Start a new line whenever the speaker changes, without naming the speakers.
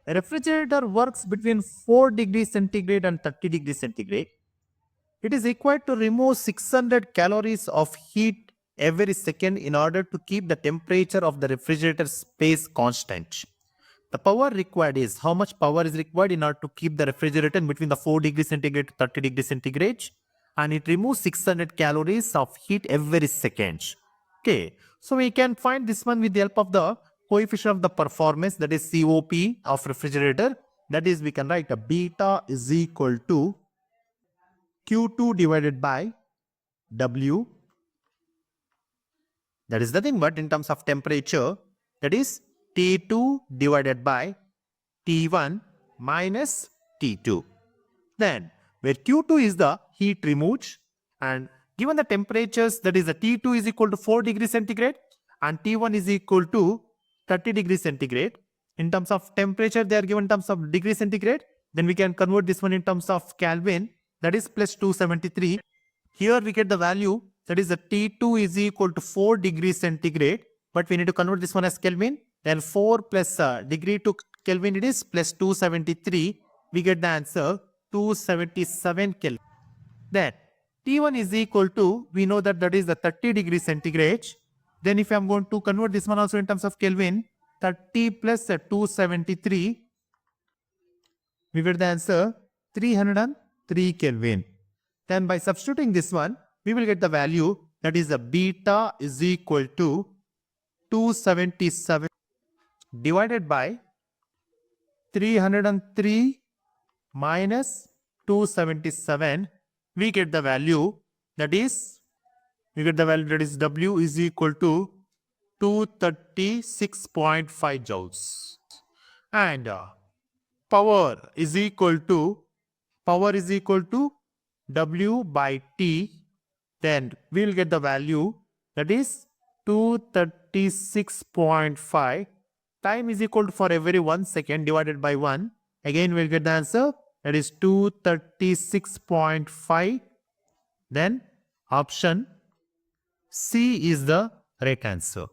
A refrigerator works between 4 degrees centigrade and 30 degrees centigrade. It is required to remove 600 calories of heat every second in order to keep the temperature of the refrigerator space constant. The power required is how much power is required in order to keep the refrigerator between the 4 degrees centigrade to 30 degrees centigrade, and it removes 600 calories of heat every second. Okay, so we can find this one with the help of the coefficient of the performance, that is COP of refrigerator. That is, we can write a beta is equal to Q2 divided by W. That is nothing but in terms of temperature, that is T2 divided by T1 minus T2. Then where Q2 is the heat removed, and given the temperatures, that is the T2 is equal to 4 degrees centigrade and T1 is equal to 30 degrees centigrade. In terms of temperature, they are given in terms of degree centigrade. Then we can convert this one in terms of Kelvin, that is plus 273. Here we get the value, that is the T2 is equal to 4 degrees centigrade, but we need to convert this one as Kelvin. Then 4 plus degree to Kelvin, it is plus 273. We get the answer 277 Kelvin. Then T1 is equal to, we know that is the 30 degrees centigrade. Then if I am going to convert this one also in terms of Kelvin, 30 plus 273, we get the answer 303 Kelvin. Then by substituting this one, we will get the value, that is the beta is equal to 277 divided by 303 minus 277. We get the value, that is W is equal to 236.5 joules. And power is equal to W by T. Then we will get the value, that is 236.5. Time is equal to, for every 1 second, divided by 1. Again we will get the answer, that is 236.5. Then option C is the right answer.